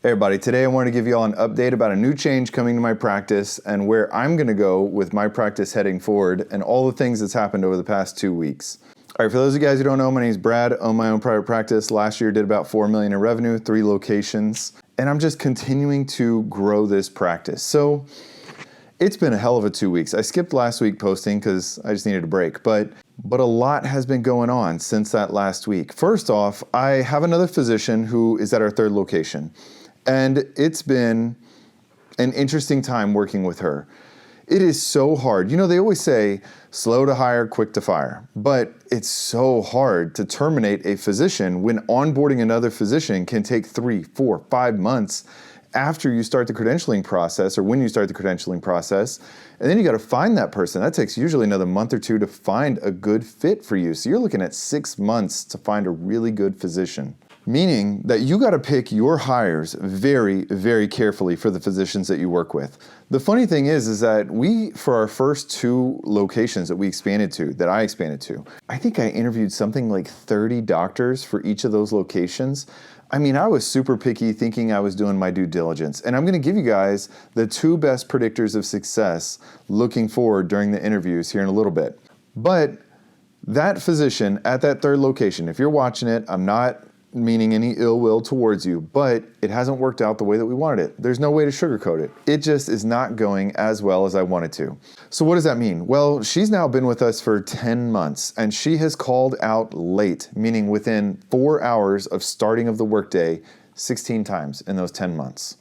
Hey everybody, today I want to give you all an update about a new change coming to my practice and where I'm going to go with my practice heading forward and all the things that's happened over the past 2 weeks. All right, for those of you guys who don't know, my name is Brad, own my own private practice. Last year did about $4 million in revenue, 3 locations, and I'm just continuing to grow this practice. So it's been a hell of a 2 weeks. I skipped last week posting because I just needed a break, but a lot has been going on since that last week. First off, I have another physician who is at our 3rd location. And it's been an interesting time working with her. It is so hard. You know, they always say, slow to hire, quick to fire. But it's so hard to terminate a physician when onboarding another physician can take 3, 4, 5 months after you start the credentialing process or when you start the credentialing process. And then you got to find that person. That takes usually another month or 2 to find a good fit for you. So you're looking at 6 months to find a really good physician. Meaning that you got to pick your hires very, very carefully for the physicians that you work with. The funny thing is that for our first 2 locations that I expanded to, I think I interviewed something like 30 doctors for each of those locations. I mean, I was super picky thinking I was doing my due diligence. And I'm going to give you guys the 2 best predictors of success looking forward during the interviews here in a little bit. But that physician at that 3rd location, if you're watching it, I'm not meaning any ill will towards you, but it hasn't worked out the way that we wanted it. There's no way to sugarcoat it. It just is not going as well as I wanted to. So what does that mean? Well, she's now been with us for 10 months and she has called out late, meaning within 4 hours of starting of the workday, 16 times in those 10 months.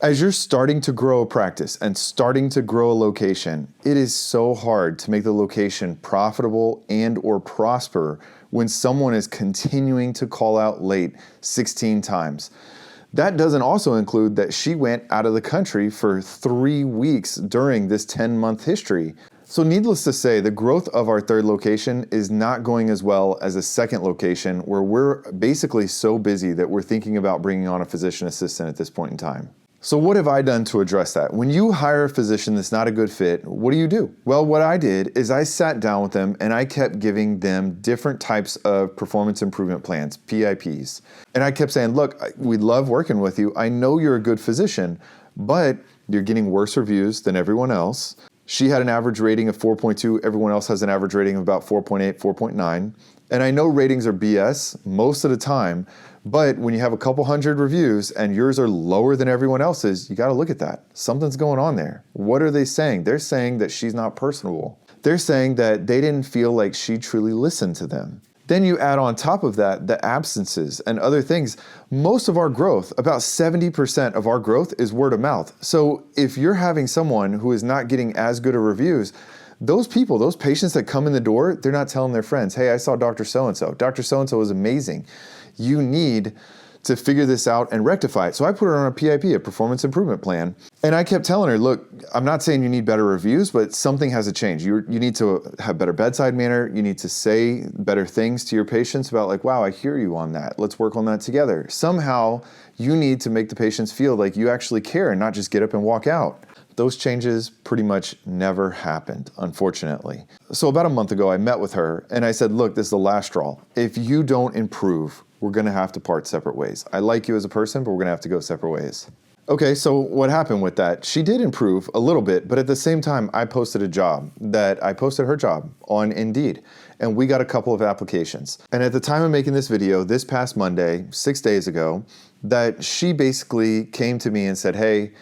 As you're starting to grow a practice and starting to grow a location, it is so hard to make the location profitable and or prosper when someone is continuing to call out late 16 times. That doesn't also include that she went out of the country for 3 weeks during this 10-month history. So needless to say, the growth of our 3rd location is not going as well as a 2nd location where we're basically so busy that we're thinking about bringing on a physician assistant at this point in time. So what have I done to address that? When you hire a physician that's not a good fit, what do? Well, what I did is I sat down with them and I kept giving them different types of performance improvement plans, PIPs. And I kept saying, look, we love working with you. I know you're a good physician, but you're getting worse reviews than everyone else. She had an average rating of 4.2. Everyone else has an average rating of about 4.8, 4.9. And I know ratings are BS most of the time, but when you have a couple hundred reviews and yours are lower than everyone else's, you got to look at that. Something's going on there. What are they saying? They're saying that she's not personable. They're saying that they didn't feel like she truly listened to them. Then you add on top of that the absences and other things. Most of our growth, about 70% of our growth is word of mouth. So if you're having someone who is not getting as good of reviews, those people, those patients that come in the door, they're not telling their friends, hey, I saw Dr. So-and-so. Dr. So-and-so is amazing. You need to figure this out and rectify it. So I put her on a PIP, a performance improvement plan. And I kept telling her, look, I'm not saying you need better reviews, but something has to change. You need to have better bedside manner. You need to say better things to your patients about like, wow, I hear you on that. Let's work on that together. Somehow you need to make the patients feel like you actually care and not just get up and walk out. Those changes pretty much never happened, unfortunately. So about a month ago, I met with her and I said, look, this is the last straw. If you don't improve, we're gonna have to part separate ways. I like you as a person, but we're gonna have to go separate ways. Okay, so what happened with that? She did improve a little bit, but at the same time, I posted her job on Indeed, and we got a couple of applications. And at the time of making this video, this past Monday, 6 days ago, that she basically came to me and said, hey,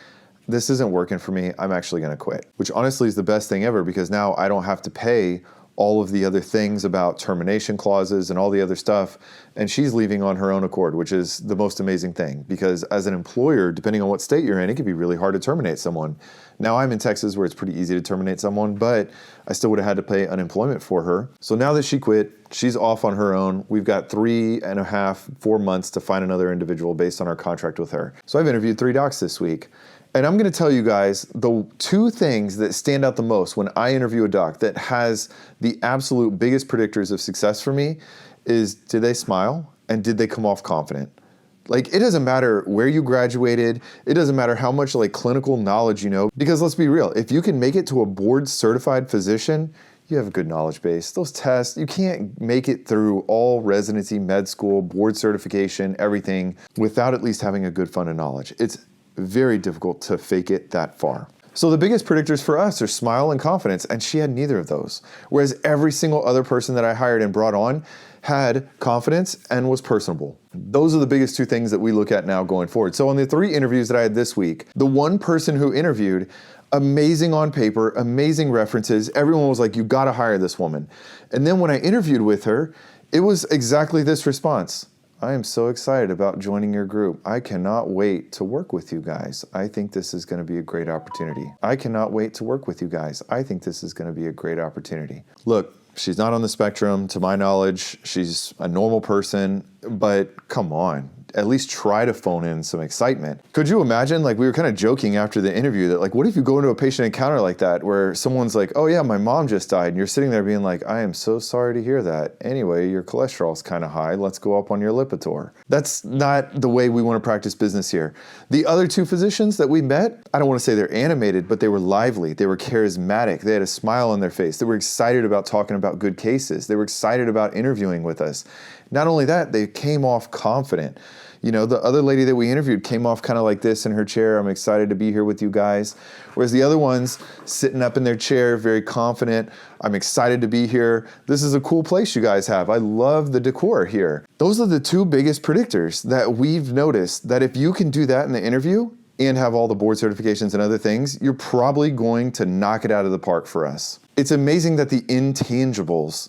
this isn't working for me, I'm actually gonna quit. Which honestly is the best thing ever because now I don't have to pay all of the other things about termination clauses and all the other stuff, and she's leaving on her own accord, which is the most amazing thing because as an employer, depending on what state you're in, it can be really hard to terminate someone. Now I'm in Texas where it's pretty easy to terminate someone, but I still would have had to pay unemployment for her. So now that she quit, she's off on her own. We've got 3.5, 4 months to find another individual based on our contract with her. So I've interviewed 3 docs this week. And I'm gonna tell you guys the 2 things that stand out the most when I interview a doc that has the absolute biggest predictors of success for me is did they smile and did they come off confident? Like, it doesn't matter where you graduated, it doesn't matter how much like clinical knowledge you know, because let's be real, if you can make it to a board certified physician, you have a good knowledge base. Those tests, you can't make it through all residency, med school, board certification, everything without at least having a good fund of knowledge. It's very difficult to fake it that far. So the biggest predictors for us are smile and confidence, and she had neither of those. Whereas every single other person that I hired and brought on had confidence and was personable. Those are the biggest two things that we look at now going forward. So on the 3 interviews that I had this week, the one person who interviewed, amazing on paper, amazing references. Everyone was like, you gotta hire this woman. And then when I interviewed with her, it was exactly this response. I am so excited about joining your group. I cannot wait to work with you guys. I think this is gonna be a great opportunity. I cannot wait to work with you guys. I think this is gonna be a great opportunity. Look, she's not on the spectrum, to my knowledge. She's a normal person, but come on. At least try to phone in some excitement. Could you imagine, like we were kind of joking after the interview that like, what if you go into a patient encounter like that where someone's like, oh yeah, my mom just died. And you're sitting there being like, I am so sorry to hear that. Anyway, your cholesterol's kind of high. Let's go up on your Lipitor. That's not the way we want to practice business here. The other 2 physicians that we met, I don't want to say they're animated, but they were lively. They were charismatic. They had a smile on their face. They were excited about talking about good cases. They were excited about interviewing with us. Not only that, they came off confident. You know, the other lady that we interviewed came off kind of like this in her chair. I'm excited to be here with you guys. Whereas the other ones sitting up in their chair, very confident. I'm excited to be here. This is a cool place you guys have. I love the decor here. Those are the 2 biggest predictors that we've noticed that if you can do that in the interview and have all the board certifications and other things, you're probably going to knock it out of the park for us. It's amazing that the intangibles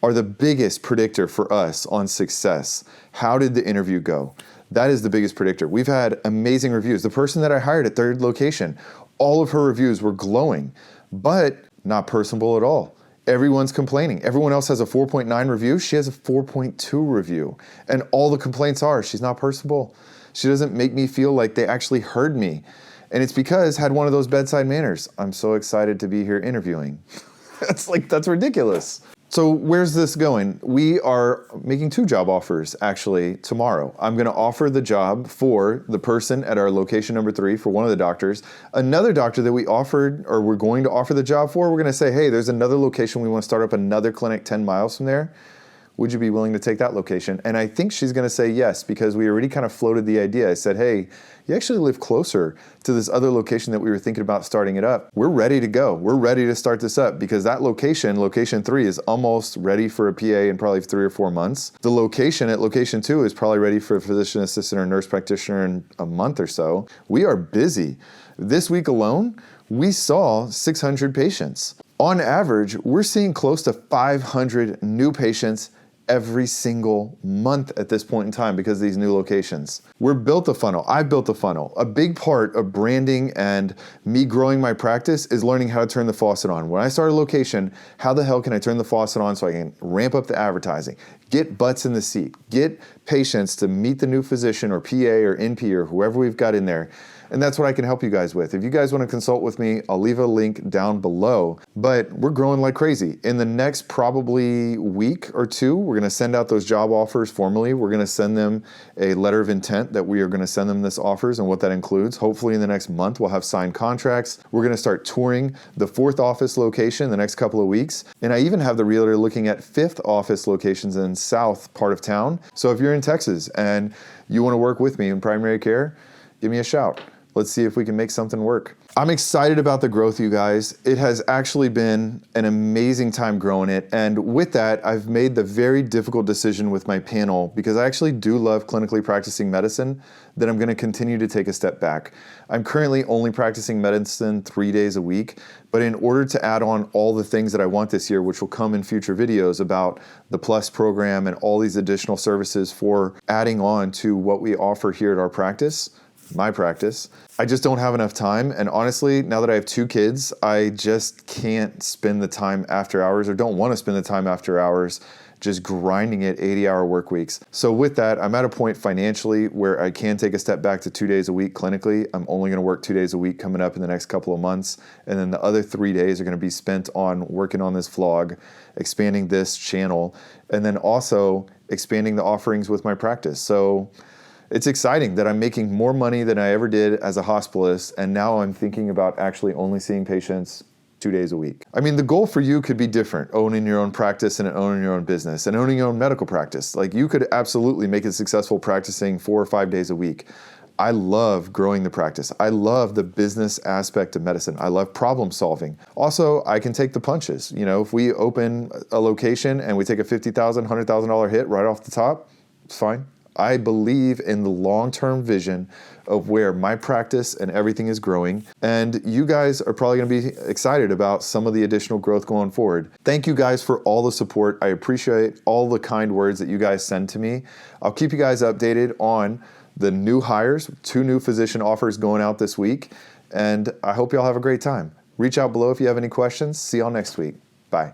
are the biggest predictor for us on success. How did the interview go? That is the biggest predictor. We've had amazing reviews. The person that I hired at 3rd location, all of her reviews were glowing, but not personable at all. Everyone's complaining. Everyone else has a 4.9 review. She has a 4.2 review. And all the complaints are, she's not personable. She doesn't make me feel like they actually heard me. And it's because had one of those bedside manners. I'm so excited to be here interviewing. That's ridiculous. So where's this going? We are making 2 job offers actually tomorrow. I'm gonna offer the job for the person at our location number 3 for one of the doctors. Another doctor that we offered, or we're going to offer the job for, we're gonna say, hey, there's another location. We wanna start up another clinic 10 miles from there. Would you be willing to take that location? And I think she's gonna say yes, because we already kind of floated the idea. I said, hey, you actually live closer to this other location that we were thinking about starting it up. We're ready to go. We're ready to start this up because that location 3, is almost ready for a PA in probably 3 or 4 months. The location at location 2 is probably ready for a physician assistant or nurse practitioner in a month or so. We are busy. This week alone, we saw 600 patients. On average, we're seeing close to 500 new patients every single month at this point in time because of these new locations. We're built a funnel. I built a funnel. A big part of branding and me growing my practice is learning how to turn the faucet on. When I start a location, how the hell can I turn the faucet on so I can ramp up the advertising, get butts in the seat, get patients to meet the new physician or PA or NP or whoever we've got in there. And that's what I can help you guys with. If you guys want to consult with me, I'll leave a link down below. But we're growing like crazy. In the next probably week or 2, we're going to send out those job offers formally. We're going to send them a letter of intent that we are going to send them this offers and what that includes. Hopefully in the next month, we'll have signed contracts. We're going to start touring the 4th office location in the next couple of weeks. And I even have the realtor looking at 5th office locations in south part of town. So if you're in Texas and you want to work with me in primary care, give me a shout. Let's see if we can make something work. I'm excited about the growth, you guys. It has actually been an amazing time growing it. And with that, I've made the very difficult decision with my panel, because I actually do love clinically practicing medicine, that I'm gonna continue to take a step back. I'm currently only practicing medicine 3 days a week, but in order to add on all the things that I want this year, which will come in future videos about the Plus program and all these additional services for adding on to what we offer here at our practice, my practice, I just don't have enough time. And honestly, now that I have 2 kids, I just can't spend the time after hours, or don't want to spend the time after hours just grinding it 80-hour work weeks. So with that, I'm at a point financially where I can take a step back to 2 days a week clinically. I'm only going to work 2 days a week coming up in the next couple of months. And then the other 3 days are going to be spent on working on this vlog, expanding this channel, and then also expanding the offerings with my practice. So it's exciting that I'm making more money than I ever did as a hospitalist, and now I'm thinking about actually only seeing patients 2 days a week. I mean, the goal for you could be different, owning your own practice and owning your own business and owning your own medical practice. Like, you could absolutely make it successful practicing 4 or 5 days a week. I love growing the practice. I love the business aspect of medicine. I love problem solving. Also, I can take the punches. You know, if we open a location and we take a $50,000, $100,000 hit right off the top, it's fine. I believe in the long-term vision of where my practice and everything is growing. And you guys are probably going to be excited about some of the additional growth going forward. Thank you guys for all the support. I appreciate all the kind words that you guys send to me. I'll keep you guys updated on the new hires, 2 new physician offers going out this week. And I hope y'all have a great time. Reach out below if you have any questions. See y'all next week. Bye.